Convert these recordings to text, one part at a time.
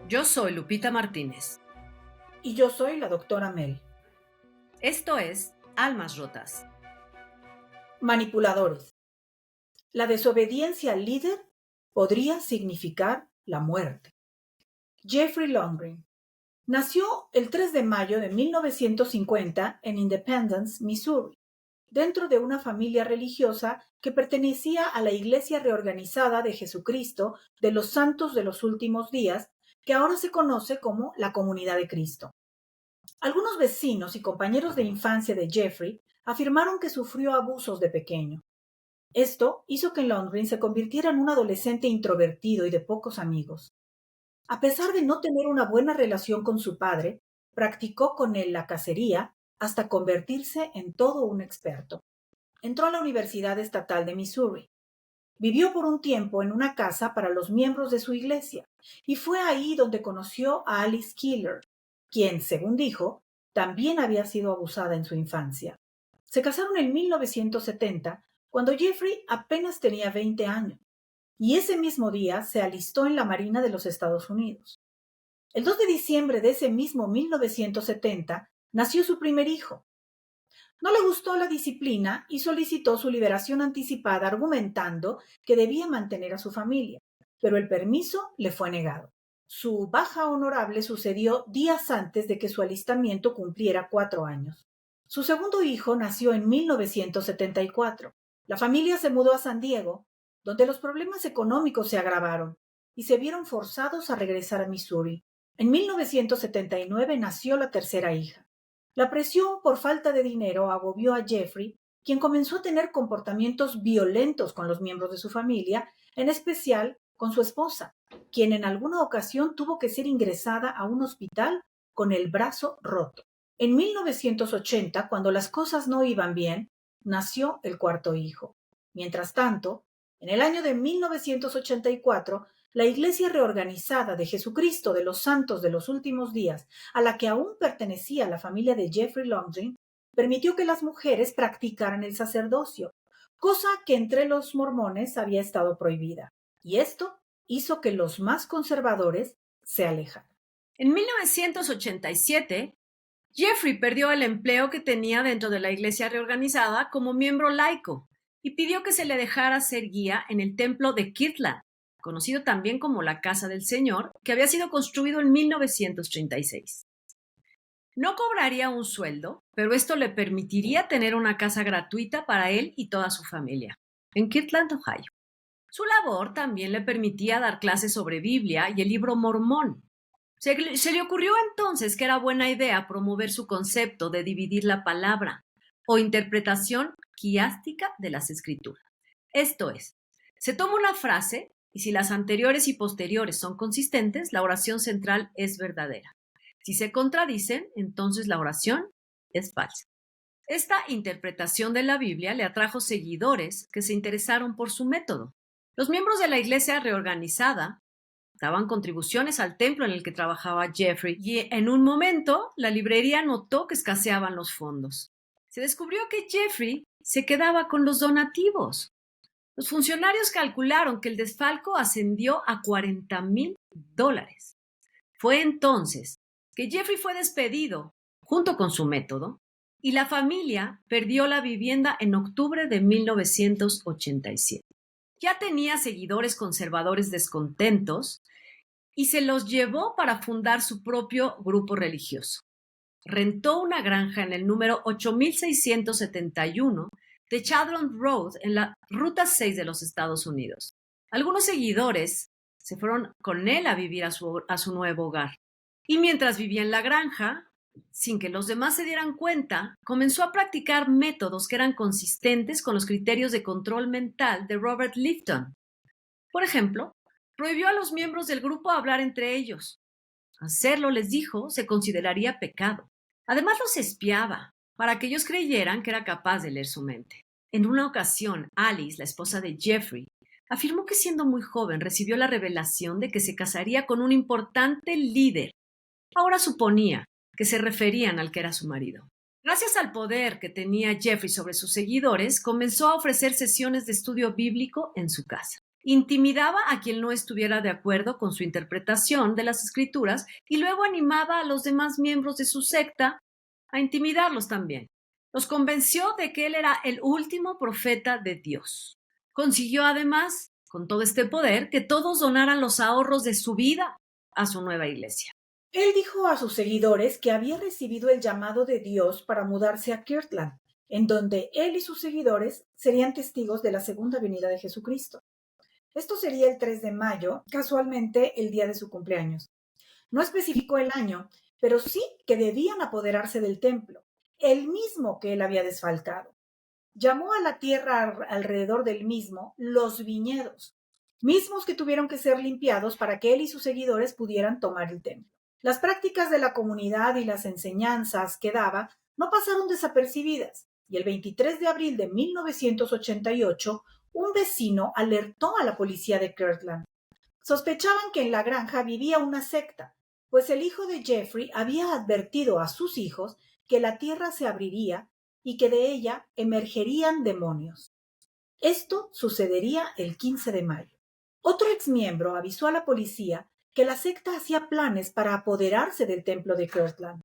Yo soy Lupita Martínez. Y yo soy la doctora Mel. Esto es Almas Rotas. Manipuladores. La desobediencia al líder podría significar la muerte. Jeffrey Longgreen nació el 3 de mayo de 1950 en Independence, Missouri, dentro de una familia religiosa que pertenecía a la Iglesia Reorganizada de Jesucristo de los Santos de los Últimos Días, que ahora se conoce como la Comunidad de Cristo. Algunos vecinos y compañeros de infancia de Jeffrey afirmaron que sufrió abusos de pequeño. Esto hizo que Longgreen se convirtiera en un adolescente introvertido y de pocos amigos. A pesar de no tener una buena relación con su padre, practicó con él la cacería hasta convertirse en todo un experto. Entró a la Universidad Estatal de Missouri. Vivió por un tiempo en una casa para los miembros de su iglesia y fue ahí donde conoció a Alice Keeler, quien, según dijo, también había sido abusada en su infancia. Se casaron en 1970, cuando Jeffrey apenas tenía 20 años, y ese mismo día se alistó en la Marina de los Estados Unidos. El 2 de diciembre de ese mismo 1970 nació su primer hijo. No le gustó la disciplina y solicitó su liberación anticipada argumentando que debía mantener a su familia, pero el permiso le fue negado. Su baja honorable sucedió días antes de que su alistamiento cumpliera 4 años. Su segundo hijo nació en 1974. La familia se mudó a San Diego, donde los problemas económicos se agravaron y se vieron forzados a regresar a Missouri. En 1979 nació la tercera hija. La presión por falta de dinero agobió a Jeffrey, quien comenzó a tener comportamientos violentos con los miembros de su familia, en especial con su esposa, quien en alguna ocasión tuvo que ser ingresada a un hospital con el brazo roto. En 1980, cuando las cosas no iban bien, nació el cuarto hijo. Mientras tanto, en el año de 1984, la Iglesia Reorganizada de Jesucristo de los Santos de los Últimos Días, a la que aún pertenecía la familia de Jeffrey Longgreen, permitió que las mujeres practicaran el sacerdocio, cosa que entre los mormones había estado prohibida. Y esto hizo que los más conservadores se alejaran. En 1987, Jeffrey perdió el empleo que tenía dentro de la Iglesia Reorganizada como miembro laico y pidió que se le dejara ser guía en el templo de Kirtland, conocido también como la Casa del Señor, que había sido construido en 1936. No cobraría un sueldo, pero esto le permitiría tener una casa gratuita para él y toda su familia, en Kirtland, Ohio. Su labor también le permitía dar clases sobre Biblia y el libro Mormón. Se le ocurrió entonces que era buena idea promover su concepto de dividir la palabra o interpretación quiástica de las escrituras. Esto es, se toma una frase y si las anteriores y posteriores son consistentes, la oración central es verdadera. Si se contradicen, entonces la oración es falsa. Esta interpretación de la Biblia le atrajo seguidores que se interesaron por su método. Los miembros de la Iglesia Reorganizada daban contribuciones al templo en el que trabajaba Jeffrey y en un momento la librería notó que escaseaban los fondos. Se descubrió que Jeffrey se quedaba con los donativos. Los funcionarios calcularon que el desfalco ascendió a $40,000. Fue entonces que Jeffrey fue despedido junto con su método y la familia perdió la vivienda en octubre de 1987. Ya tenía seguidores conservadores descontentos y se los llevó para fundar su propio grupo religioso. Rentó una granja en el número 8671 de Chadron Road en la Ruta 6 de los Estados Unidos. Algunos seguidores se fueron con él a vivir a su nuevo hogar. Y mientras vivía en la granja, sin que los demás se dieran cuenta, comenzó a practicar métodos que eran consistentes con los criterios de control mental de Robert Lifton. Por ejemplo, prohibió a los miembros del grupo hablar entre ellos. Hacerlo, les dijo, se consideraría pecado. Además, los espiaba para que ellos creyeran que era capaz de leer su mente. En una ocasión, Alice, la esposa de Jeffrey, afirmó que siendo muy joven recibió la revelación de que se casaría con un importante líder. Ahora suponía que se referían al que era su marido. Gracias al poder que tenía Jeffrey sobre sus seguidores, comenzó a ofrecer sesiones de estudio bíblico en su casa. Intimidaba a quien no estuviera de acuerdo con su interpretación de las escrituras y luego animaba a los demás miembros de su secta a intimidarlos también. Los convenció de que él era el último profeta de Dios. Consiguió además, con todo este poder, que todos donaran los ahorros de su vida a su nueva iglesia. Él dijo a sus seguidores que había recibido el llamado de Dios para mudarse a Kirtland, en donde él y sus seguidores serían testigos de la segunda venida de Jesucristo. Esto sería el 3 de mayo, casualmente el día de su cumpleaños. No especificó el año, pero sí que debían apoderarse del templo, el mismo que él había desfalcado. Llamó a la tierra alrededor del mismo los viñedos, mismos que tuvieron que ser limpiados para que él y sus seguidores pudieran tomar el templo. Las prácticas de la comunidad y las enseñanzas que daba no pasaron desapercibidas, y el 23 de abril de 1988, un vecino alertó a la policía de Kirtland. Sospechaban que en la granja vivía una secta, pues el hijo de Jeffrey había advertido a sus hijos que la tierra se abriría y que de ella emergerían demonios. Esto sucedería el 15 de mayo. Otro exmiembro avisó a la policía que la secta hacía planes para apoderarse del templo de Kirtland.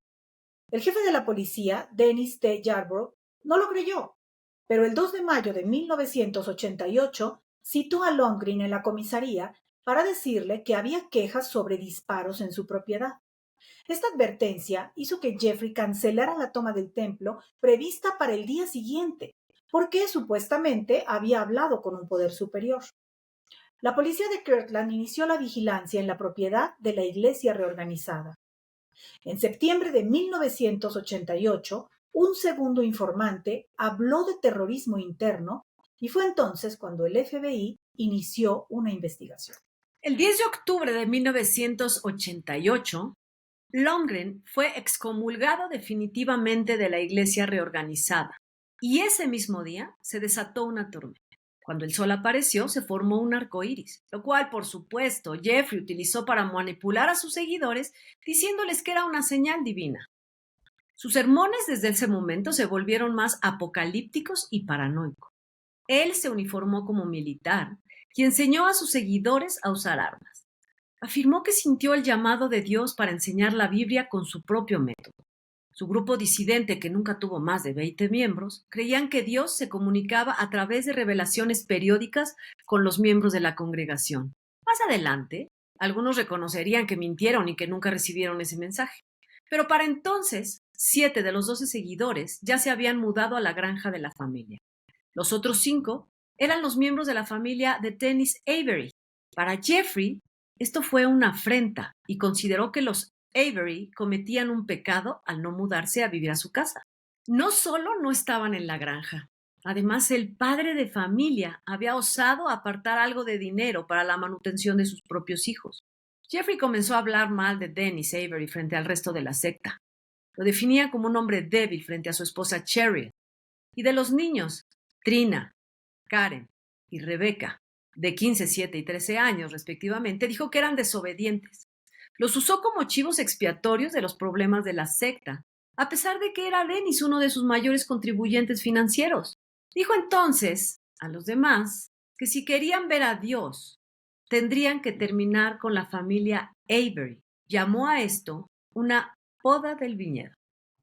El jefe de la policía, Dennis T. Yarbrough, no lo creyó, pero el 2 de mayo de 1988 citó a Longgreen en la comisaría para decirle que había quejas sobre disparos en su propiedad. Esta advertencia hizo que Jeffrey cancelara la toma del templo prevista para el día siguiente, porque supuestamente había hablado con un poder superior. La policía de Kirtland inició la vigilancia en la propiedad de la iglesia reorganizada. En septiembre de 1988, un segundo informante habló de terrorismo interno y fue entonces cuando el FBI inició una investigación. El 10 de octubre de 1988, Longgreen fue excomulgado definitivamente de la iglesia reorganizada y ese mismo día se desató una tormenta. Cuando el sol apareció, se formó un arco iris, lo cual, por supuesto, Jeffrey utilizó para manipular a sus seguidores, diciéndoles que era una señal divina. Sus sermones desde ese momento se volvieron más apocalípticos y paranoicos. Él se uniformó como militar y enseñó a sus seguidores a usar armas. Afirmó que sintió el llamado de Dios para enseñar la Biblia con su propio método. Su grupo disidente, que nunca tuvo más de 20 miembros, creían que Dios se comunicaba a través de revelaciones periódicas con los miembros de la congregación. Más adelante, algunos reconocerían que mintieron y que nunca recibieron ese mensaje. Pero para entonces, 7 de los 12 seguidores ya se habían mudado a la granja de la familia. Los otros 5 eran los miembros de la familia de Dennis Avery. Para Jeffrey, esto fue una afrenta y consideró que los Avery cometían un pecado al no mudarse a vivir a su casa. No solo no estaban en la granja, además el padre de familia había osado apartar algo de dinero para la manutención de sus propios hijos. Jeffrey comenzó a hablar mal de Dennis Avery frente al resto de la secta. Lo definía como un hombre débil frente a su esposa Cheryl. Y de los niños, Trina, Karen y Rebecca, de 15, 7 y 13 años respectivamente, dijo que eran desobedientes. Los usó como chivos expiatorios de los problemas de la secta, a pesar de que era Dennis uno de sus mayores contribuyentes financieros. Dijo entonces a los demás que si querían ver a Dios, tendrían que terminar con la familia Avery. Llamó a esto una poda del viñedo.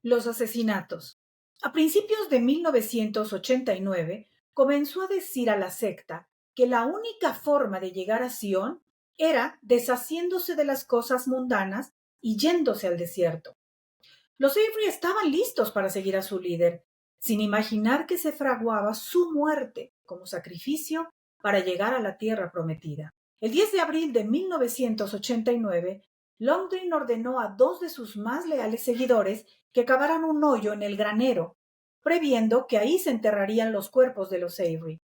Los asesinatos. A principios de 1989, comenzó a decir a la secta que la única forma de llegar a Sion era deshaciéndose de las cosas mundanas y yéndose al desierto. Los Avery estaban listos para seguir a su líder, sin imaginar que se fraguaba su muerte como sacrificio para llegar a la tierra prometida. El 10 de abril de 1989, Longgreen ordenó a 2 de sus más leales seguidores que cavaran un hoyo en el granero, previendo que ahí se enterrarían los cuerpos de los Avery.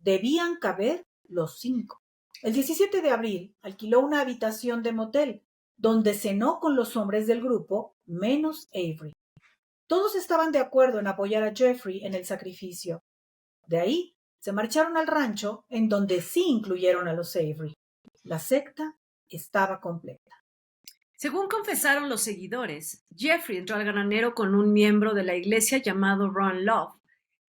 Debían caber los 5. El 17 de abril alquiló una habitación de motel, donde cenó con los hombres del grupo, menos Avery. Todos estaban de acuerdo en apoyar a Jeffrey en el sacrificio. De ahí se marcharon al rancho, en donde sí incluyeron a los Avery. La secta estaba completa. Según confesaron los seguidores, Jeffrey entró al granero con un miembro de la iglesia llamado Ron Love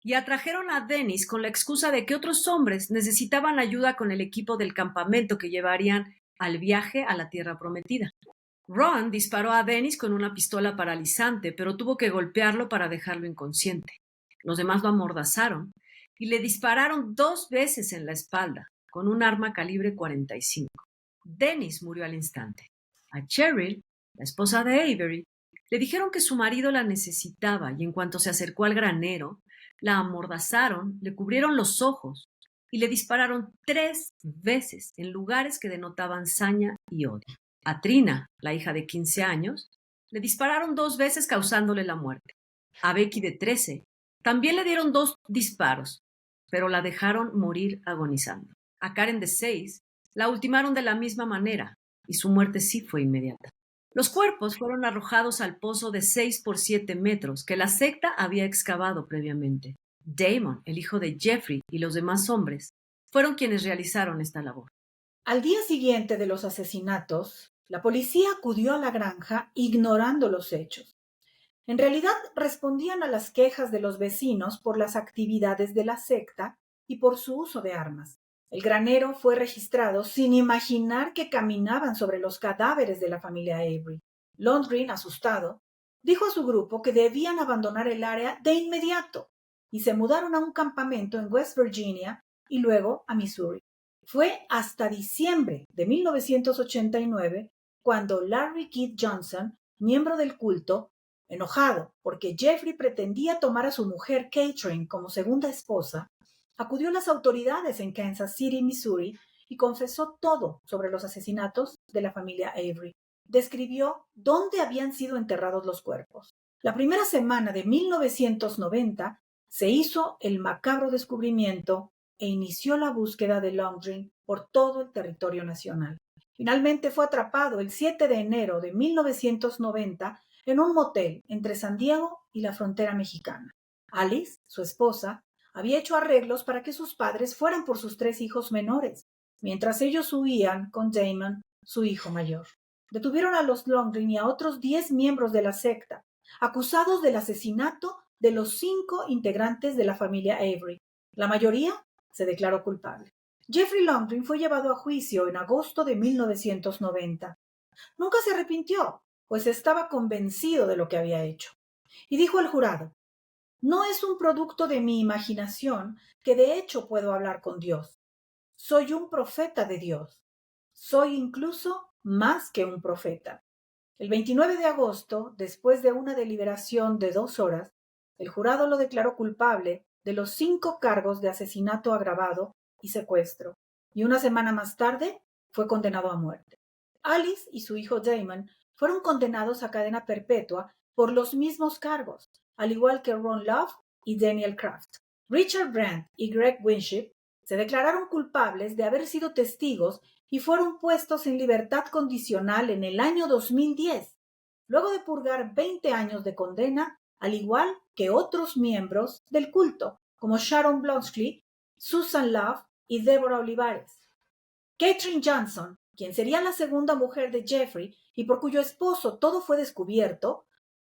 y atrajeron a Dennis con la excusa de que otros hombres necesitaban ayuda con el equipo del campamento que llevarían al viaje a la Tierra Prometida. Ron disparó a Dennis con una pistola paralizante, pero tuvo que golpearlo para dejarlo inconsciente. Los demás lo amordazaron y le dispararon 2 veces en la espalda con un arma calibre 45. Dennis murió al instante. A Cheryl, la esposa de Avery, le dijeron que su marido la necesitaba y en cuanto se acercó al granero, la amordazaron, le cubrieron los ojos y le dispararon 3 veces en lugares que denotaban saña y odio. A Trina, la hija de 15 años, le dispararon 2 veces causándole la muerte. A Becky, de 13, también le dieron 2 disparos, pero la dejaron morir agonizando. A Karen, de 6, la ultimaron de la misma manera y su muerte sí fue inmediata. Los cuerpos fueron arrojados al pozo de 6 por 7 metros que la secta había excavado previamente. Damon, el hijo de Jeffrey, y los demás hombres fueron quienes realizaron esta labor. Al día siguiente de los asesinatos, la policía acudió a la granja ignorando los hechos. En realidad respondían a las quejas de los vecinos por las actividades de la secta y por su uso de armas. El granero fue registrado sin imaginar que caminaban sobre los cadáveres de la familia Avery. Lundgren, asustado, dijo a su grupo que debían abandonar el área de inmediato y se mudaron a un campamento en West Virginia y luego a Missouri. Fue hasta diciembre de 1989 cuando Larry Keith Johnson, miembro del culto, enojado porque Jeffrey pretendía tomar a su mujer Catherine como segunda esposa, acudió a las autoridades en Kansas City, Missouri, y confesó todo sobre los asesinatos de la familia Avery. Describió dónde habían sido enterrados los cuerpos. La primera semana de 1990 se hizo el macabro descubrimiento e inició la búsqueda de Lundgren por todo el territorio nacional. Finalmente fue atrapado el 7 de enero de 1990 en un motel entre San Diego y la frontera mexicana. Alice, su esposa, había hecho arreglos para que sus padres fueran por sus 3 hijos menores, mientras ellos huían con Damon, su hijo mayor. Detuvieron a los Lundgren y a otros 10 miembros de la secta, acusados del asesinato de los 5 integrantes de la familia Avery. La mayoría se declaró culpable. Jeffrey Lundgren fue llevado a juicio en agosto de 1990. Nunca se arrepintió, pues estaba convencido de lo que había hecho. Y dijo al jurado: no es un producto de mi imaginación que de hecho puedo hablar con Dios. Soy un profeta de Dios. Soy incluso más que un profeta. El 29 de agosto, después de una deliberación de 2 horas, el jurado lo declaró culpable de los 5 cargos de asesinato agravado y secuestro, y una semana más tarde fue condenado a muerte. Alice y su hijo Damon fueron condenados a cadena perpetua por los mismos cargos, al igual que Ron Love y Daniel Kraft. Richard Brandt y Greg Winship se declararon culpables de haber sido testigos y fueron puestos en libertad condicional en el año 2010, luego de purgar 20 años de condena, al igual que otros miembros del culto, como Sharon Blonsky, Susan Love y Deborah Olivares. Catherine Johnson, quien sería la segunda mujer de Jeffrey y por cuyo esposo todo fue descubierto,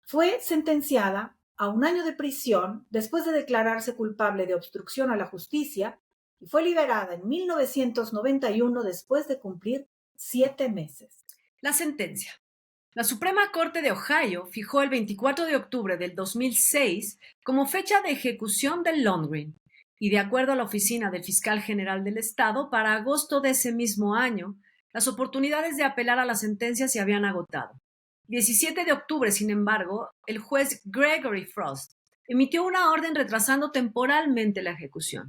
fue sentenciada a 1 año de prisión después de declararse culpable de obstrucción a la justicia y fue liberada en 1991 después de cumplir 7 meses. La sentencia. La Suprema Corte de Ohio fijó el 24 de octubre del 2006 como fecha de ejecución de Lundgren y, de acuerdo a la Oficina del Fiscal General del Estado, para agosto de ese mismo año, las oportunidades de apelar a la sentencia se habían agotado. El 17 de octubre, sin embargo, el juez Gregory Frost emitió una orden retrasando temporalmente la ejecución.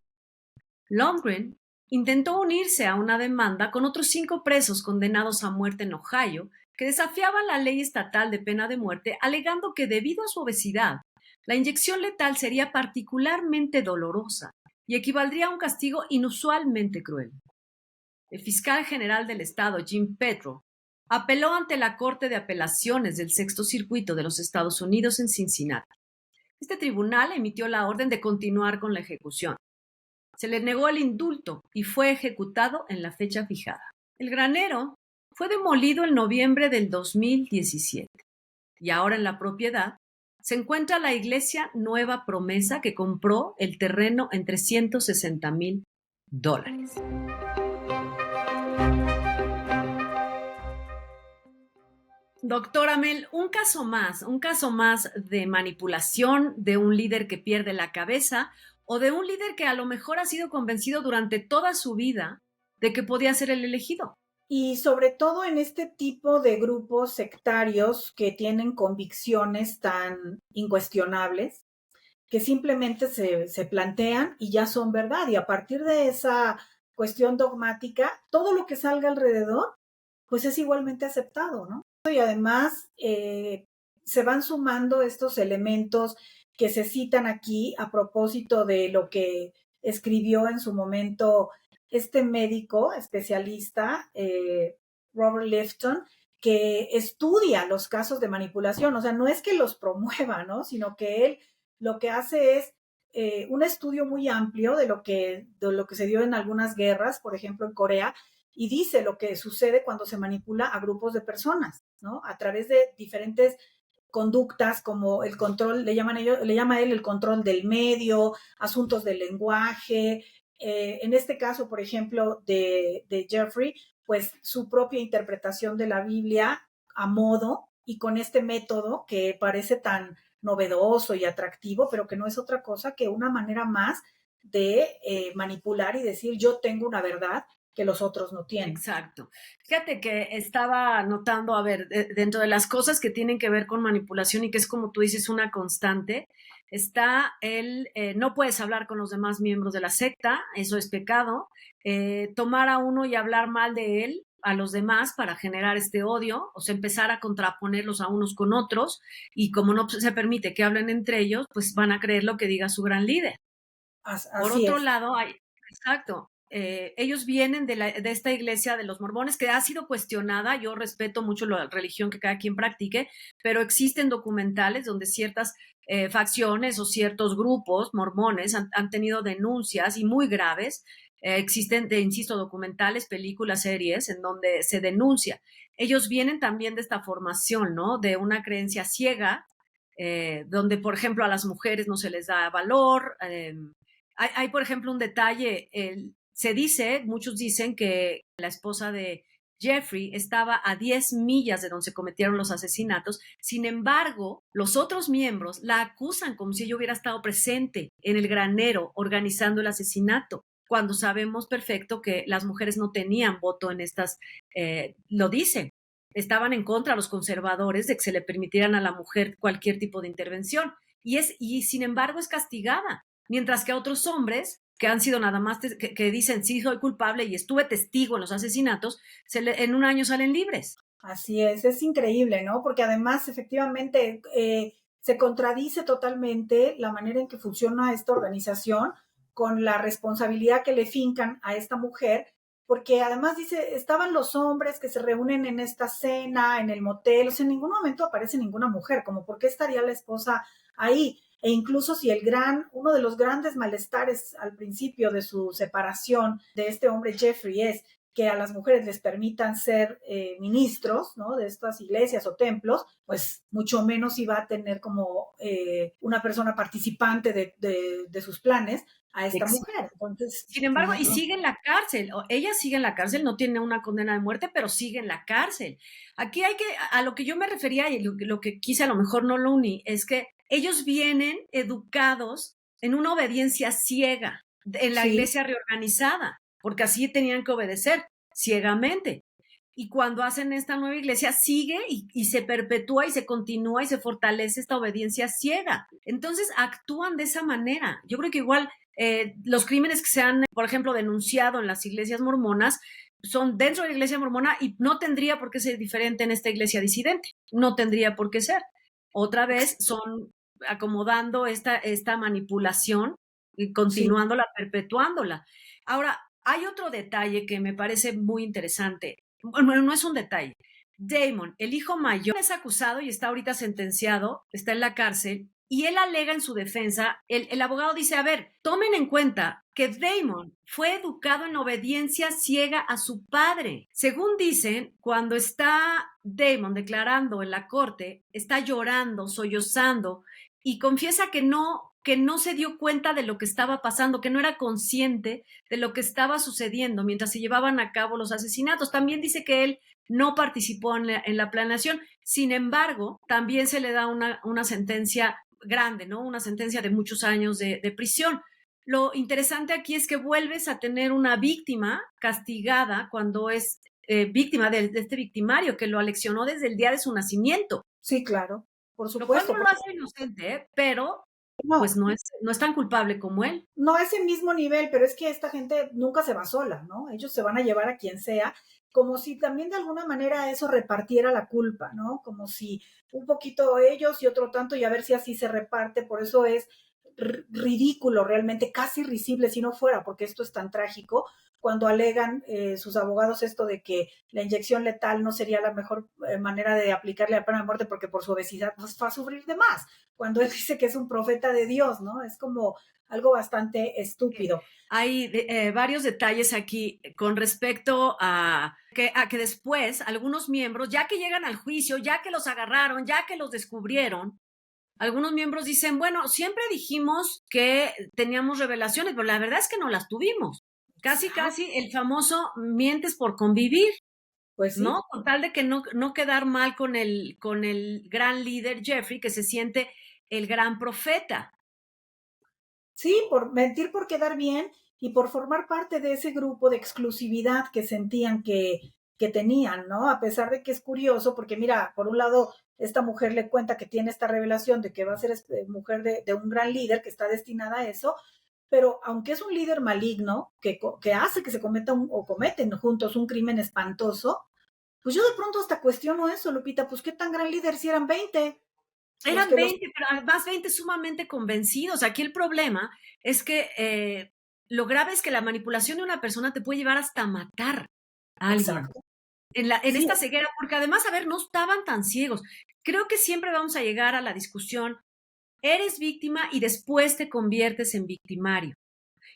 Lundgren intentó unirse a una demanda con otros 5 presos condenados a muerte en Ohio que desafiaban la ley estatal de pena de muerte, alegando que debido a su obesidad, la inyección letal sería particularmente dolorosa y equivaldría a un castigo inusualmente cruel. El fiscal general del estado, Jim Petro, apeló ante la Corte de Apelaciones del Sexto Circuito de los Estados Unidos en Cincinnati. Este tribunal emitió la orden de continuar con la ejecución. Se le negó el indulto y fue ejecutado en la fecha fijada. El granero fue demolido en noviembre del 2017 y ahora en la propiedad se encuentra la iglesia Nueva Promesa, que compró el terreno en $360,000. Doctora Mel, un caso más de manipulación de un líder que pierde la cabeza o de un líder que a lo mejor ha sido convencido durante toda su vida de que podía ser el elegido. Y sobre todo en este tipo de grupos sectarios que tienen convicciones tan incuestionables, que simplemente se plantean y ya son verdad. Y a partir de esa cuestión dogmática, todo lo que salga alrededor, pues es igualmente aceptado, ¿no? Y además se van sumando estos elementos que se citan aquí a propósito de lo que escribió en su momento este médico especialista, Robert Lifton, que estudia los casos de manipulación. O sea, no es que los promueva, ¿no? Sino que él lo que hace es un estudio muy amplio de lo que se dio en algunas guerras, por ejemplo en Corea, y dice lo que sucede cuando se manipula a grupos de personas, ¿no? A través de diferentes conductas como el control, le llama él el control del medio, asuntos del lenguaje. En este caso, por ejemplo, de Jeffrey, pues su propia interpretación de la Biblia a modo y con este método que parece tan novedoso y atractivo, pero que no es otra cosa que una manera más de manipular y decir yo tengo una verdad que los otros no tienen. Exacto. Fíjate que estaba notando, a ver, dentro de las cosas que tienen que ver con manipulación y que es como tú dices una constante, está no puedes hablar con los demás miembros de la secta, eso es pecado, tomar a uno y hablar mal de él a los demás para generar este odio, o sea, empezar a contraponerlos a unos con otros, y como no se permite que hablen entre ellos, pues van a creer lo que diga su gran líder. Por otro lado, exacto, ellos vienen de esta iglesia de los mormones que ha sido cuestionada. Yo respeto mucho la religión que cada quien practique, pero existen documentales donde ciertas facciones o ciertos grupos mormones han tenido denuncias y muy graves. Existen, insisto, documentales, películas, series en donde se denuncia. Ellos vienen también de esta formación, ¿no? De una creencia ciega, donde, por ejemplo, a las mujeres no se les da valor. Hay, por ejemplo, un detalle, se dice, muchos dicen que la esposa de Jeffrey estaba a 10 millas de donde se cometieron los asesinatos. Sin embargo, los otros miembros la acusan como si ella hubiera estado presente en el granero organizando el asesinato, cuando sabemos perfecto que las mujeres no tenían voto en estas, lo dicen. Estaban en contra los conservadores de que se le permitieran a la mujer cualquier tipo de intervención. Y sin embargo es castigada. Mientras que a otros hombres que han sido nada más, que dicen, sí, soy culpable y estuve testigo en los asesinatos, en un año salen libres. Así es increíble, ¿no? Porque además, efectivamente, se contradice totalmente la manera en que funciona esta organización con la responsabilidad que le fincan a esta mujer, porque además dice, estaban los hombres que se reúnen en esta cena, en el motel, o sea, en ningún momento aparece ninguna mujer, como por qué estaría la esposa ahí. E incluso si uno de los grandes malestares al principio de su separación de este hombre Jeffrey es que a las mujeres les permitan ser ministros, ¿no? De estas iglesias o templos, pues mucho menos iba a tener como una persona participante de sus planes a esta mujer. Entonces, sin embargo, y sigue en la cárcel, ella sigue en la cárcel, no tiene una condena de muerte, pero sigue en la cárcel. Aquí a lo que yo me refería y lo que quise a lo mejor no lo uní, es que ellos vienen educados en una obediencia ciega en la iglesia reorganizada, porque así tenían que obedecer ciegamente. Y cuando hacen esta nueva iglesia, sigue y se perpetúa y se continúa y se fortalece esta obediencia ciega. Entonces actúan de esa manera. Yo creo que igual los crímenes que se han, por ejemplo, denunciado en las iglesias mormonas son dentro de la iglesia mormona y no tendría por qué ser diferente en esta iglesia disidente. No tendría por qué ser. Otra vez son acomodando esta manipulación y continuándola, perpetuándola. Ahora, hay otro detalle que me parece muy interesante. Bueno, no es un detalle. Damon, el hijo mayor, es acusado y está ahorita sentenciado, está en la cárcel y él alega en su defensa, el abogado dice, a ver, tomen en cuenta que Damon fue educado en obediencia ciega a su padre. Según dicen, cuando está Damon declarando en la corte, está llorando, sollozando y confiesa que no se dio cuenta de lo que estaba pasando, que no era consciente de lo que estaba sucediendo mientras se llevaban a cabo los asesinatos. También dice que él no participó en la planeación. Sin embargo, también se le da una sentencia grande, ¿no? Una sentencia de muchos años de prisión. Lo interesante aquí es que vuelves a tener una víctima castigada cuando es víctima de este victimario que lo aleccionó desde el día de su nacimiento. Sí, claro, por Lo cual supuesto. no lo hace inocente, ¿eh? Pero pues No, no es tan culpable como él. no a ese mismo nivel, pero es que esta gente nunca se va sola, ¿no? Ellos se van a llevar a quien sea, como si también de alguna manera eso repartiera la culpa, ¿no? Como si un poquito ellos y otro tanto y a ver si así se reparte, por eso es ridículo realmente, casi risible si no fuera, porque esto es tan trágico, cuando alegan sus abogados esto de que la inyección letal no sería la mejor manera de aplicarle la pena de muerte porque por su obesidad pues va a sufrir de más, cuando él dice que es un profeta de Dios, ¿no? Es como algo bastante estúpido. Hay varios detalles aquí con respecto a que después algunos miembros, ya que llegan al juicio, ya que los agarraron, ya que los descubrieron, algunos miembros dicen, bueno, siempre dijimos que teníamos revelaciones, pero la verdad es que no las tuvimos. Casi, Exacto. casi el famoso mientes por convivir, Pues sí, ¿no? Con tal de que no quedar mal con el gran líder Jeffrey, que se siente el gran profeta. sí, por mentir por quedar bien y por formar parte de ese grupo de exclusividad que sentían que tenían, ¿no? A pesar de que es curioso, porque mira, por un lado, esta mujer le cuenta que tiene esta revelación de que va a ser mujer de un gran líder que está destinada a eso, pero aunque es un líder maligno que hace que se cometa o cometen juntos un crimen espantoso, pues yo de pronto hasta cuestiono eso, Lupita, pues qué tan gran líder si eran 20 los Eran que los... 20, pero además 20 sumamente convencidos. Aquí el problema es que lo grave es que la manipulación de una persona te puede llevar hasta matar a alguien Exacto. en Sí, esta ceguera, porque además, a ver, no estaban tan ciegos. Creo que siempre vamos a llegar a la discusión, eres víctima y después te conviertes en victimario.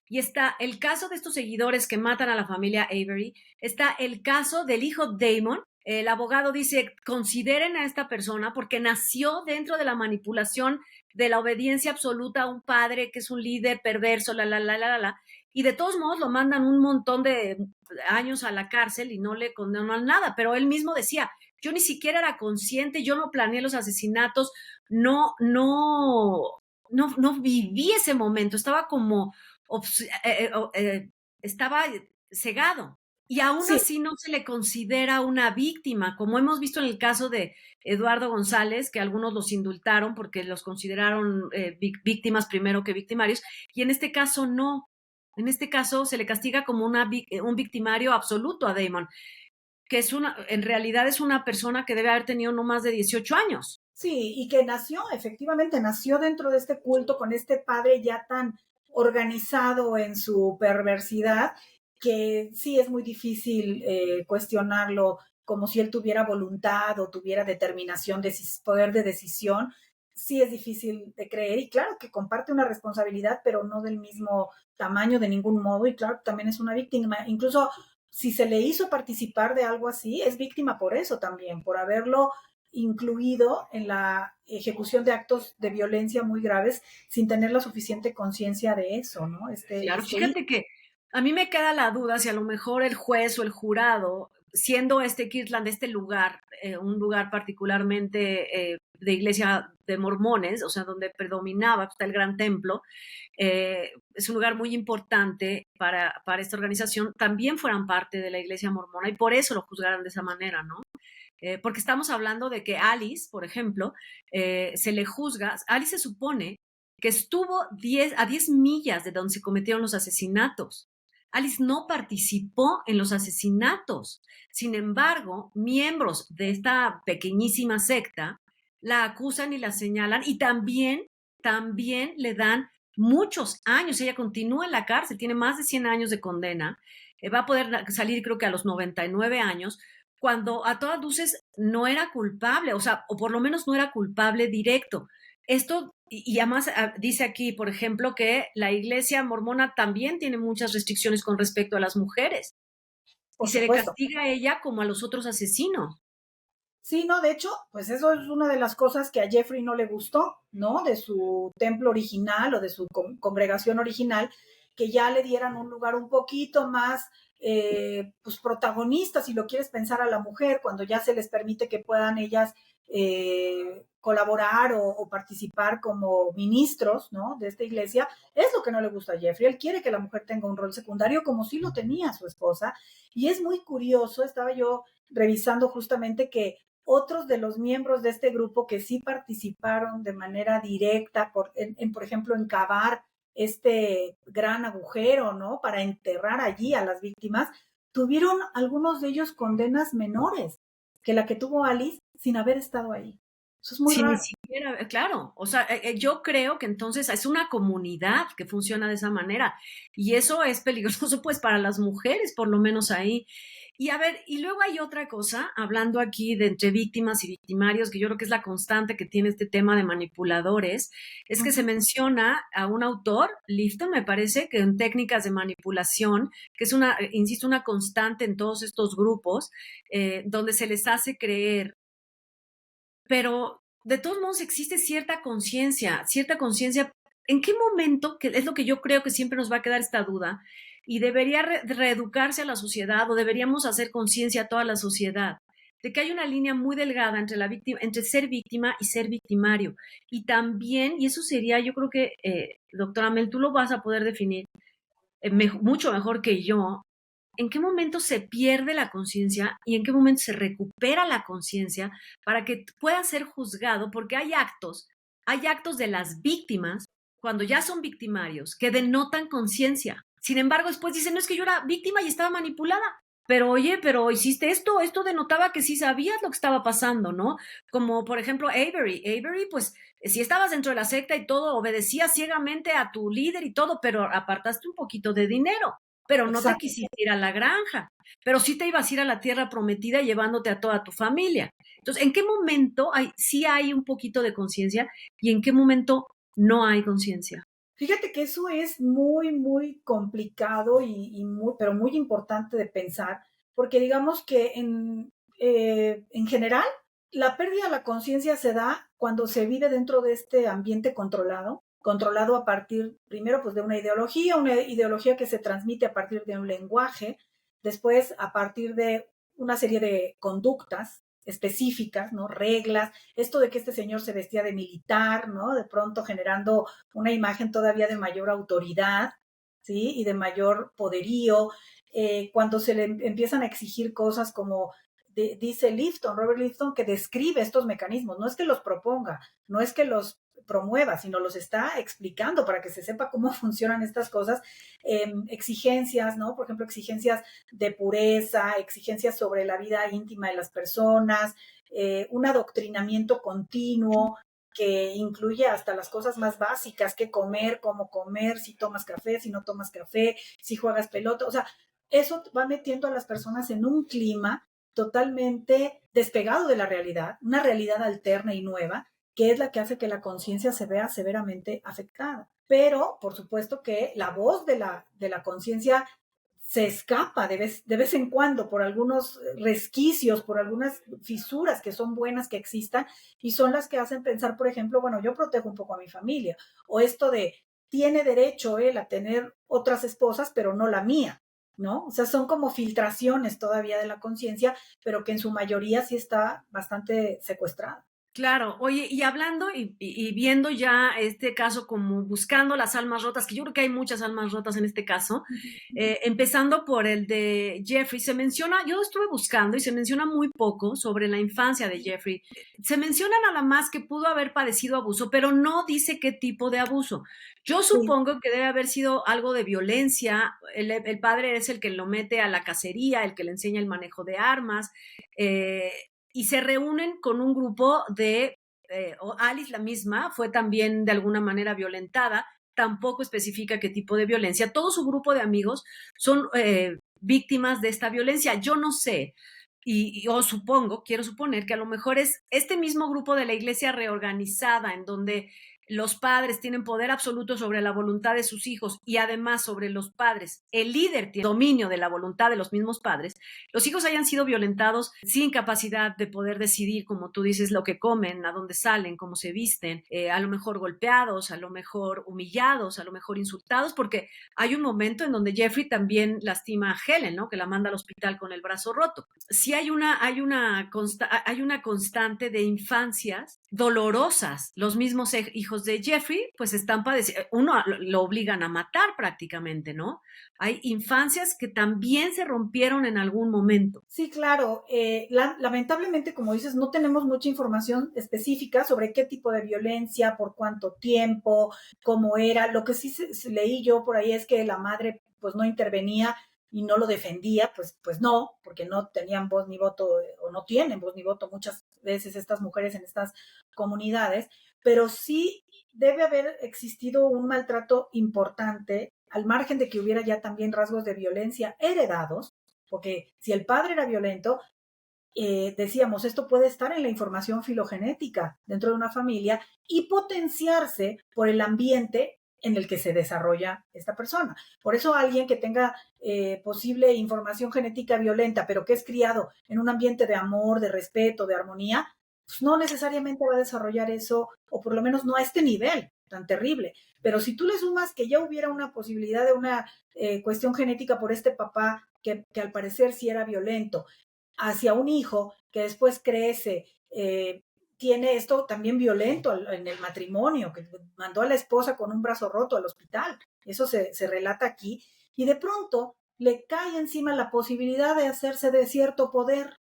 Y está el caso de estos seguidores que matan a la familia Avery, está el caso del hijo Damon. El abogado dice, consideren a esta persona porque nació dentro de la manipulación de la obediencia absoluta a un padre que es un líder perverso, y de todos modos lo mandan un montón de años a la cárcel y no le condenan nada, pero él mismo decía, yo ni siquiera era consciente, yo no planeé los asesinatos, no viví ese momento, estaba como estaba cegado y aún sí, así no se le considera una víctima, como hemos visto en el caso de Eduardo González, que algunos los indultaron porque los consideraron víctimas primero que victimarios, y en este caso no. En este caso se le castiga como un victimario absoluto a Damon, que en realidad es una persona que debe haber tenido no más de 18 años. sí, y que nació, efectivamente, nació dentro de este culto con este padre ya tan organizado en su perversidad que sí es muy difícil cuestionarlo como si él tuviera voluntad o tuviera determinación, poder de decisión. Sí es difícil de creer y claro que comparte una responsabilidad, pero no del mismo tamaño de ningún modo y claro, también es una víctima. Incluso si se le hizo participar de algo así, es víctima por eso también, por haberlo incluido en la ejecución de actos de violencia muy graves sin tener la suficiente conciencia de eso, ¿no? Claro, fíjate que a mí me queda la duda si a lo mejor el juez o el jurado, siendo Kirtland, este lugar, un lugar particularmente de iglesia de mormones, o sea, donde predominaba, está el gran templo, es un lugar muy importante para esta organización, también fueran parte de la iglesia mormona y por eso lo juzgaran de esa manera, ¿no? Porque estamos hablando de que Alice, por ejemplo, se le juzga, Alice se supone que estuvo a 10 millas de donde se cometieron los asesinatos. Alice no participó en los asesinatos. Sin embargo, miembros de esta pequeñísima secta la acusan y la señalan y también le dan muchos años. Ella continúa en la cárcel, tiene más de 100 años de condena. Va a poder salir creo que a los 99 años, cuando a todas luces no era culpable, o sea, o por lo menos no era culpable directo. Esto Y además dice aquí, por ejemplo, que la iglesia mormona también tiene muchas restricciones con respecto a las mujeres y Por se le supuesto. castiga a ella como a los otros asesinos. Sí, no, de hecho, pues eso es una de las cosas que a Jeffrey no le gustó, ¿no? De su templo original o de su congregación original, que ya le dieran un lugar un poquito más, pues protagonista, si lo quieres pensar a la mujer, cuando ya se les permite que puedan ellas colaborar o participar como ministros, ¿no? De esta iglesia, es lo que no le gusta a Jeffrey. Él quiere que la mujer tenga un rol secundario como sí lo tenía su esposa. Y es muy curioso, estaba yo revisando justamente que otros de los miembros de este grupo que sí participaron de manera directa, por ejemplo, en cavar este gran agujero, ¿no? Para enterrar allí a las víctimas, tuvieron algunos de ellos condenas menores que la que tuvo Alice sin haber estado ahí. Eso es muy Sí, ni raro. siquiera, claro, o sea, yo creo que entonces es una comunidad que funciona de esa manera y eso es peligroso pues para las mujeres, por lo menos ahí. Y a ver, y luego hay otra cosa, hablando aquí de entre víctimas y victimarios, que yo creo que es la constante que tiene este tema de manipuladores, es que se Ujú. menciona a un autor, Lifton, me parece, que en técnicas de manipulación, que es una, insisto, una constante en todos estos grupos, donde se les hace creer, pero de todos modos existe cierta conciencia. ¿En qué momento, que es lo que yo creo que siempre nos va a quedar esta duda, y debería reeducarse a la sociedad o deberíamos hacer conciencia a toda la sociedad, de que hay una línea muy delgada entre la víctima, entre ser víctima y ser victimario? Y también, y eso sería, yo creo que, doctora Mel, tú lo vas a poder definir mucho mejor que yo, en qué momento se pierde la conciencia y en qué momento se recupera la conciencia para que pueda ser juzgado, porque hay actos de las víctimas cuando ya son victimarios que denotan conciencia. Sin embargo, después dicen, no, es que yo era víctima y estaba manipulada. Pero oye, pero hiciste esto denotaba que sí sabías lo que estaba pasando, ¿no? Como por ejemplo Avery, pues si estabas dentro de la secta y todo, obedecías ciegamente a tu líder y todo, pero apartaste un poquito de dinero, pero no te Exacto. quisiste ir a la granja, pero sí te ibas a ir a la tierra prometida llevándote a toda tu familia. Entonces, ¿en qué momento sí hay un poquito de conciencia y en qué momento no hay conciencia? Fíjate que eso es muy, muy complicado y muy, pero muy importante de pensar, porque digamos que en general la pérdida de la conciencia se da cuando se vive dentro de este ambiente controlado, controlado a partir, primero, pues de una ideología que se transmite a partir de un lenguaje, después a partir de una serie de conductas específicas, ¿no? Reglas, esto de que este señor se vestía de militar, ¿no? De pronto generando una imagen todavía de mayor autoridad, ¿sí? Y de mayor poderío. Cuando se le empiezan a exigir cosas como dice Lifton, Robert Lifton, que describe estos mecanismos, no es que los proponga, no es que los promueva, sino los está explicando para que se sepa cómo funcionan estas cosas. Exigencias, ¿no? Por ejemplo, exigencias de pureza, exigencias sobre la vida íntima de las personas, un adoctrinamiento continuo, que incluye hasta las cosas más básicas, qué comer, cómo comer, si tomas café, si no tomas café, si juegas pelota, o sea, eso va metiendo a las personas en un clima totalmente despegado de la realidad, una realidad alterna y nueva, que es la que hace que la conciencia se vea severamente afectada. Pero, por supuesto que la voz de la conciencia se escapa de vez en cuando por algunos resquicios, por algunas fisuras que son buenas que existan y son las que hacen pensar, por ejemplo, bueno, yo protejo un poco a mi familia, o esto de tiene derecho él a tener otras esposas, pero no la mía, ¿no? O sea, son como filtraciones todavía de la conciencia, pero que en su mayoría sí está bastante secuestrada. Claro, oye, y hablando y viendo ya este caso como buscando las almas rotas, que yo creo que hay muchas almas rotas en este caso, empezando por el de Jeffrey, se menciona, yo estuve buscando y se menciona muy poco sobre la infancia de Jeffrey. Se menciona nada más que pudo haber padecido abuso, pero no dice qué tipo de abuso. Yo Sí. supongo que debe haber sido algo de violencia. El padre es el que lo mete a la cacería, el que le enseña el manejo de armas. Eh, y se reúnen con un grupo de, Alice la misma fue también de alguna manera violentada, tampoco especifica qué tipo de violencia, todo su grupo de amigos son víctimas de esta violencia, yo no sé, o supongo, quiero suponer que a lo mejor es este mismo grupo de la iglesia reorganizada en donde los padres tienen poder absoluto sobre la voluntad de sus hijos y además sobre los padres, el líder tiene dominio de la voluntad de los mismos padres, los hijos hayan sido violentados sin capacidad de poder decidir, como tú dices, lo que comen, a dónde salen, cómo se visten, a lo mejor golpeados, a lo mejor humillados, a lo mejor insultados, porque hay un momento en donde Jeffrey también lastima a Helen, ¿no? Que la manda al hospital con el brazo roto. Sí hay una constante de infancias dolorosas. Los mismos hijos de Jeffrey, pues están padeciendo, uno lo obligan a matar prácticamente, ¿no? Hay infancias que también se rompieron en algún momento. Sí, claro. Lamentablemente, como dices, no tenemos mucha información específica sobre qué tipo de violencia, por cuánto tiempo, cómo era. Lo que sí leí yo por ahí es que la madre pues no intervenía y no lo defendía, pues no, porque no tenían voz ni voto o no tienen voz ni voto muchas veces estas mujeres en estas comunidades, pero sí debe haber existido un maltrato importante, al margen de que hubiera ya también rasgos de violencia heredados, porque si el padre era violento, decíamos, esto puede estar en la información filogenética dentro de una familia y potenciarse por el ambiente en el que se desarrolla esta persona. Por eso alguien que tenga posible información genética violenta, pero que es criado en un ambiente de amor, de respeto, de armonía, pues no necesariamente va a desarrollar eso, o por lo menos no a este nivel tan terrible. Pero si tú le sumas que ya hubiera una posibilidad de una cuestión genética por este papá que al parecer sí era violento, hacia un hijo que después crece, tiene esto también violento en el matrimonio, que mandó a la esposa con un brazo roto al hospital. Eso se relata aquí. Y de pronto le cae encima la posibilidad de hacerse de cierto poder,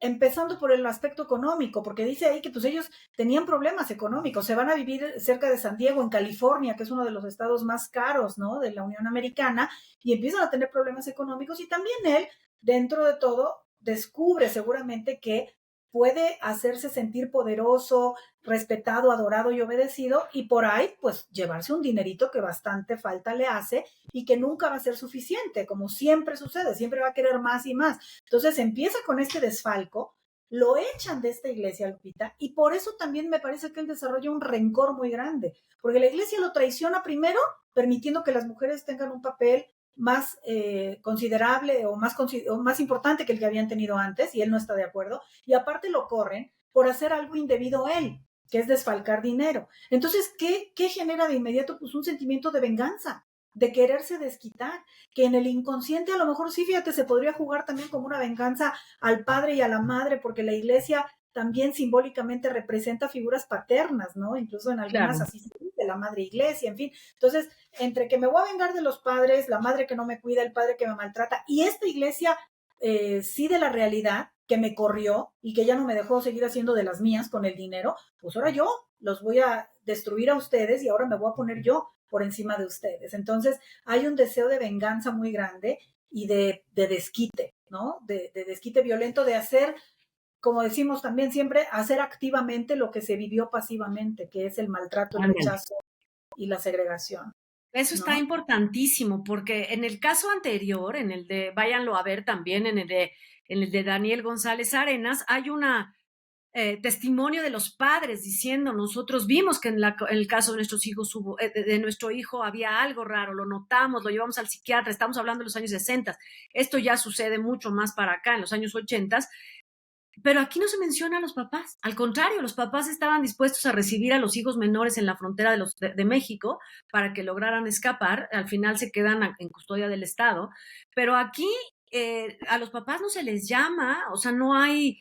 empezando por el aspecto económico, porque dice ahí que pues ellos tenían problemas económicos, se van a vivir cerca de San Diego, en California, que es uno de los estados más caros, ¿no?, de la Unión Americana, y empiezan a tener problemas económicos, y también él, dentro de todo, descubre seguramente que puede hacerse sentir poderoso, respetado, adorado y obedecido, y por ahí, pues, llevarse un dinerito que bastante falta le hace y que nunca va a ser suficiente, como siempre sucede, siempre va a querer más y más. Entonces empieza con este desfalco, lo echan de esta iglesia, Lupita, y por eso también me parece que él desarrolla un rencor muy grande, porque la iglesia lo traiciona primero, permitiendo que las mujeres tengan un papel más considerable o más importante que el que habían tenido antes, y él no está de acuerdo, y aparte lo corren por hacer algo indebido él, que es desfalcar dinero. Entonces, ¿qué genera de inmediato? Pues un sentimiento de venganza, de quererse desquitar, que en el inconsciente a lo mejor sí, fíjate, se podría jugar también como una venganza al padre y a la madre, porque la iglesia también simbólicamente representa figuras paternas, ¿no? Incluso en algunas Claro. así se dice, la madre iglesia, en fin. Entonces, entre que me voy a vengar de los padres, la madre que no me cuida, el padre que me maltrata, y esta iglesia sí de la realidad, que me corrió y que ya no me dejó seguir haciendo de las mías con el dinero, pues ahora yo los voy a destruir a ustedes y ahora me voy a poner yo por encima de ustedes. Entonces, hay un deseo de venganza muy grande y de desquite, ¿no? De desquite violento, de hacer, como decimos también siempre, hacer activamente lo que se vivió pasivamente, que es el maltrato, el Ándale. rechazo y la segregación, Eso está ¿no? importantísimo, porque en el caso anterior, en el de, váyanlo a ver también, en el de Daniel González Arenas, hay una testimonio de los padres diciendo, nosotros vimos que en el caso de nuestros hijos hubo, de nuestro hijo había algo raro, lo notamos, lo llevamos al psiquiatra, estamos hablando de los años 60, esto ya sucede mucho más para acá, en los años 80, pero aquí no se menciona a los papás. Al contrario, los papás estaban dispuestos a recibir a los hijos menores en la frontera de México para que lograran escapar. Al final se quedan en custodia del Estado. Pero aquí a los papás no se les llama, o sea, no hay,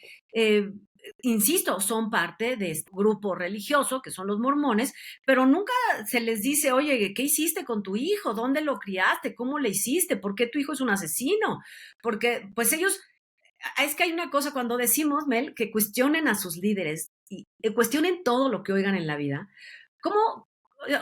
insisto, son parte de este grupo religioso, que son los mormones, pero nunca se les dice, oye, ¿qué hiciste con tu hijo? ¿Dónde lo criaste? ¿Cómo le hiciste? ¿Por qué tu hijo es un asesino? Porque pues ellos es que hay una cosa cuando decimos, Mel, que cuestionen a sus líderes y cuestionen todo lo que oigan en la vida. ¿Cómo?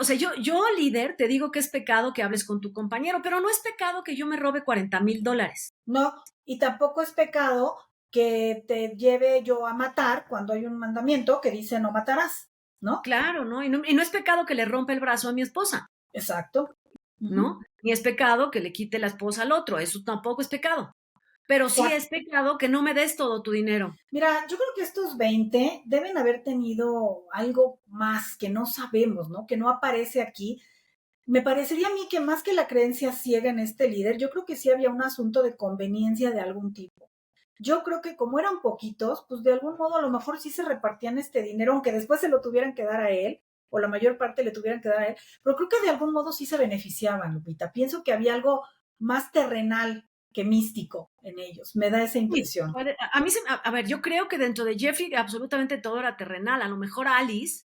O sea, yo líder te digo que es pecado que hables con tu compañero, pero no es pecado que yo me robe $40,000. No, y tampoco es pecado que te lleve yo a matar cuando hay un mandamiento que dice no matarás, ¿no? Claro, ¿no? Y no es pecado que le rompa el brazo a mi esposa, Exacto. Uh-huh. ¿no? Ni es pecado que le quite la esposa al otro, eso tampoco es pecado. pero sí es pecado que no me des todo tu dinero. Mira, yo creo que estos 20 deben haber tenido algo más que no sabemos, ¿no? Que no aparece aquí. Me parecería a mí que más que la creencia ciega en este líder, yo creo que sí había un asunto de conveniencia de algún tipo. Yo creo que como eran poquitos, pues de algún modo a lo mejor sí se repartían este dinero, aunque después se lo tuvieran que dar a él, o la mayor parte le tuvieran que dar a él, pero creo que de algún modo sí se beneficiaban, Lupita. Pienso que había algo más terrenal que místico en ellos. Me da esa Sí, impresión. a mí, a ver, yo creo que dentro de Jeffrey absolutamente todo era terrenal. A lo mejor Alice,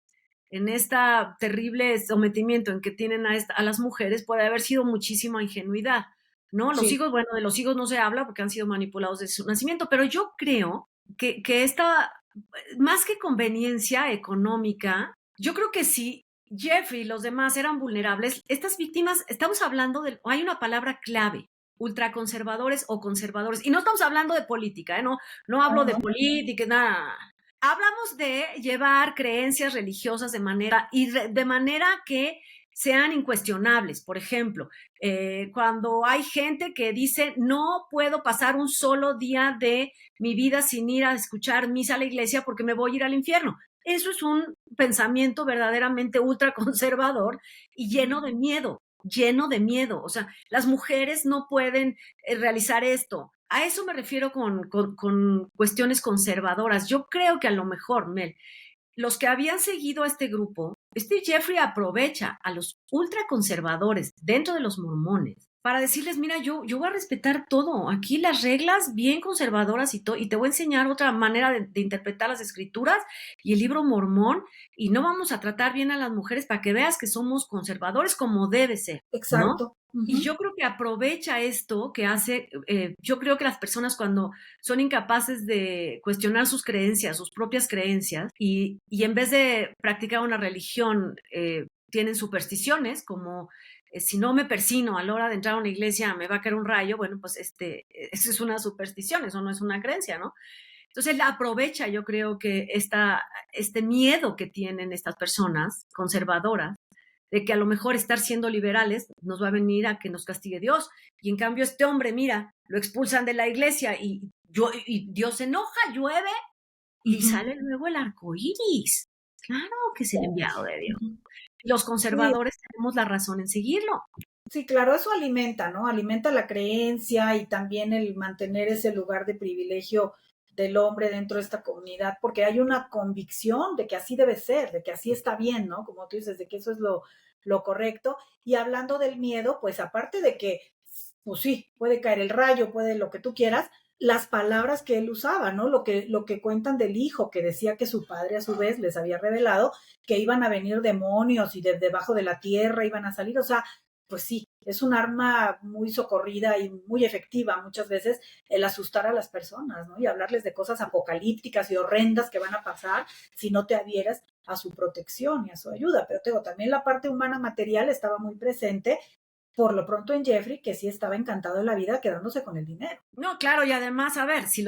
en este terrible sometimiento en que tienen a las mujeres, puede haber sido muchísima ingenuidad, ¿no? Los Sí, hijos, bueno, de los hijos no se habla porque han sido manipulados desde su nacimiento, pero yo creo que esta, más que conveniencia económica, yo creo que si Jeffrey y los demás eran vulnerables, estas víctimas, estamos hablando de, hay una palabra clave, ultraconservadores o conservadores. Y no estamos hablando de política, ¿eh? No hablo no, de no. política, nada. Hablamos de llevar creencias religiosas de manera que sean incuestionables. Por ejemplo, cuando hay gente que dice no puedo pasar un solo día de mi vida sin ir a escuchar misa a la iglesia porque me voy a ir al infierno. Eso es un pensamiento verdaderamente ultraconservador y lleno de miedo. O sea, las mujeres no pueden realizar esto. A eso me refiero con cuestiones conservadoras. Yo creo que a lo mejor, Mel, los que habían seguido a este grupo, este Jeffrey aprovecha a los ultraconservadores dentro de los mormones para decirles, mira, yo voy a respetar todo, aquí las reglas bien conservadoras y te voy a enseñar otra manera de interpretar las escrituras y el libro mormón y no vamos a tratar bien a las mujeres para que veas que somos conservadores como debe ser, ¿no? Exacto. Y Ujú. yo creo que aprovecha esto que hace, yo creo que las personas cuando son incapaces de cuestionar sus creencias, sus propias creencias, y en vez de practicar una religión, tienen supersticiones como si no me persino a la hora de entrar a una iglesia me va a caer un rayo, bueno, pues eso es una superstición, eso no es una creencia, ¿no? Entonces él aprovecha, yo creo que este miedo que tienen estas personas conservadoras de que a lo mejor estar siendo liberales nos va a venir a que nos castigue Dios. Y en cambio este hombre, mira, lo expulsan de la iglesia y Dios se enoja, llueve y Ujú. sale luego el arco iris. Claro que es el enviado de Dios. Ujú. Los Sí, conservadores tenemos la razón en seguirlo. sí, claro, eso alimenta, ¿no? Alimenta la creencia y también el mantener ese lugar de privilegio del hombre dentro de esta comunidad, porque hay una convicción de que así debe ser, de que así está bien, ¿no? Como tú dices, de que eso es lo correcto. Y hablando del miedo, pues aparte de que, pues sí, puede caer el rayo, puede lo que tú quieras, las palabras que él usaba, ¿no? Lo que cuentan del hijo, que decía que su padre a su vez les había revelado que iban a venir demonios y de debajo de la tierra iban a salir, o sea, pues sí, es un arma muy socorrida y muy efectiva muchas veces el asustar a las personas, ¿no? Y hablarles de cosas apocalípticas y horrendas que van a pasar si no te adhieras a su protección y a su ayuda. Pero te digo, también la parte humana material estaba muy presente, por lo pronto en Jeffrey, que sí estaba encantado de la vida quedándose con el dinero. No, claro, y además, a ver, si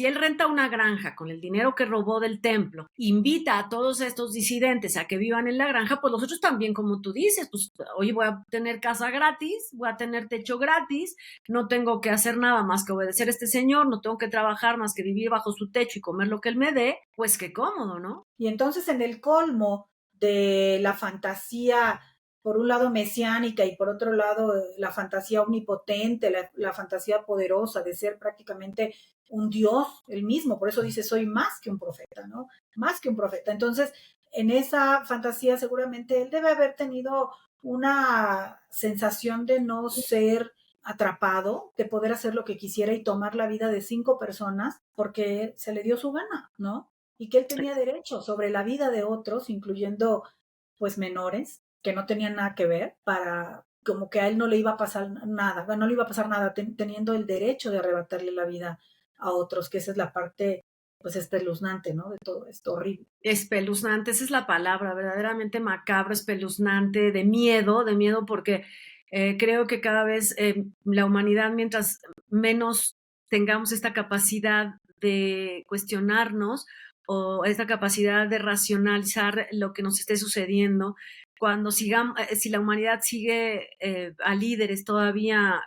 él renta una granja con el dinero que robó del templo, invita a todos estos disidentes a que vivan en la granja, pues los otros también, como tú dices, pues, oye, voy a tener casa gratis, voy a tener techo gratis, no tengo que hacer nada más que obedecer a este señor, no tengo que trabajar más que vivir bajo su techo y comer lo que él me dé, pues qué cómodo, ¿no? Y entonces en el colmo de la fantasía, por un lado mesiánica y por otro lado la fantasía omnipotente, la fantasía poderosa de ser prácticamente un dios el mismo, por eso dice soy más que un profeta, ¿no? Más que un profeta. Entonces, en esa fantasía seguramente él debe haber tenido una sensación de no ser atrapado, de poder hacer lo que quisiera y tomar la vida de 5 personas porque se le dio su gana, ¿no? Y que él tenía derecho sobre la vida de otros, incluyendo pues menores que no tenían nada que ver, para como que a él no le iba a pasar nada, bueno, no le iba a pasar nada teniendo el derecho de arrebatarle la vida a otros, que esa es la parte pues espeluznante, ¿no? De todo esto horrible. Espeluznante, esa es la palabra, verdaderamente macabro, espeluznante, de miedo porque creo que cada vez la humanidad, mientras menos tengamos esta capacidad de cuestionarnos o esta capacidad de racionalizar lo que nos esté sucediendo, cuando sigamos, si la humanidad sigue a líderes todavía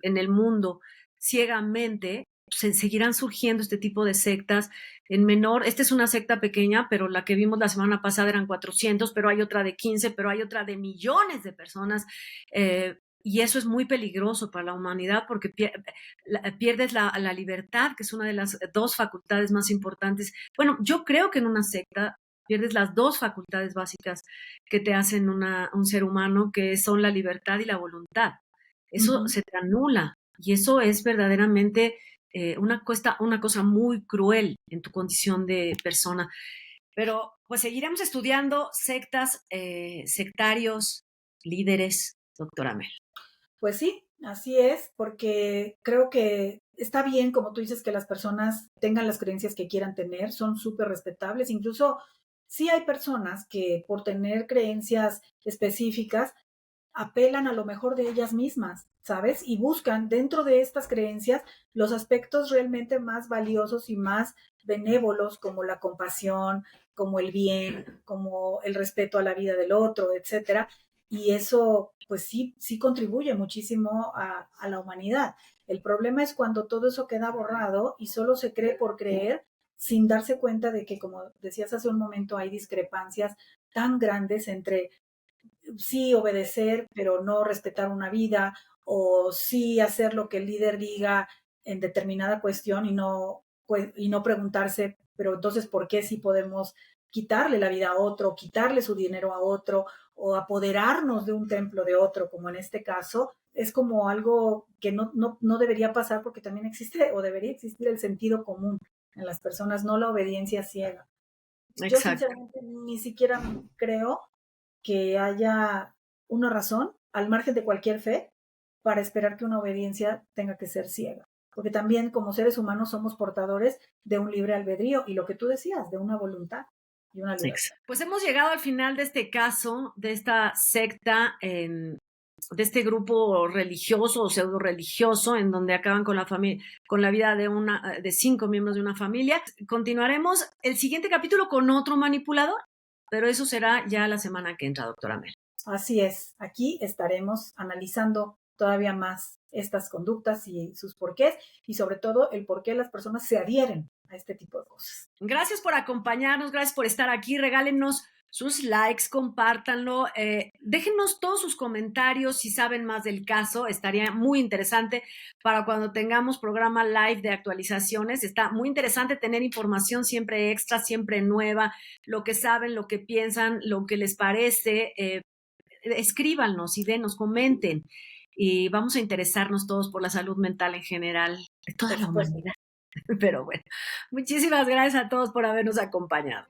en el mundo, ciegamente, seguirán surgiendo este tipo de sectas en menor. Esta es una secta pequeña, pero la que vimos la semana pasada eran 400, pero hay otra de 15, pero hay otra de millones de personas. Y eso es muy peligroso para la humanidad porque pierdes la libertad, que es una de las dos facultades más importantes. Bueno, yo creo que en una secta pierdes las dos facultades básicas que te hacen un ser humano, que son la libertad y la voluntad. Eso se te anula y eso es verdaderamente una cosa muy cruel en tu condición de persona. Pero pues seguiremos estudiando sectas, sectarios, líderes, doctora Mel. Pues sí, así es, porque creo que está bien, como tú dices, que las personas tengan las creencias que quieran tener, son súper respetables. Incluso sí hay personas que por tener creencias específicas apelan a lo mejor de ellas mismas, ¿sabes? Y buscan dentro de estas creencias los aspectos realmente más valiosos y más benévolos, como la compasión, como el bien, como el respeto a la vida del otro, etcétera. Y eso, pues sí, sí contribuye muchísimo a la humanidad. El problema es cuando todo eso queda borrado y solo se cree por creer, sin darse cuenta de que, como decías hace un momento, hay discrepancias tan grandes entre sí obedecer, pero no respetar una vida, o sí hacer lo que el líder diga en determinada cuestión y no preguntarse, pero entonces, ¿por qué sí podemos quitarle la vida a otro, quitarle su dinero a otro, o apoderarnos de un templo de otro, como en este caso? Es como algo que no debería pasar, porque también existe o debería existir el sentido común en las personas, no la obediencia ciega. Yo Exacto. sinceramente ni siquiera creo que haya una razón, al margen de cualquier fe, para esperar que una obediencia tenga que ser ciega. Porque también como seres humanos somos portadores de un libre albedrío y lo que tú decías, de una voluntad y una libertad. Pues hemos llegado al final de este caso, de esta secta, de este grupo religioso o pseudo religioso, en donde acaban con la familia, con la vida de 5 miembros de una familia. Continuaremos el siguiente capítulo con otro manipulador, pero eso será ya la semana que entra, doctora Mel. Así es, aquí estaremos analizando todavía más estas conductas y sus porqués, y sobre todo el por qué las personas se adhieren a este tipo de cosas. Gracias por acompañarnos, gracias por estar aquí. Regálenos sus likes, compártanlo, déjenos todos sus comentarios si saben más del caso. Estaría muy interesante para cuando tengamos programa live de actualizaciones. Está muy interesante tener información siempre extra, siempre nueva, lo que saben, lo que piensan, lo que les parece. Escríbanos y denos, comenten. Y vamos a interesarnos todos por la salud mental en general de toda la humanidad. Pero bueno, muchísimas gracias a todos por habernos acompañado.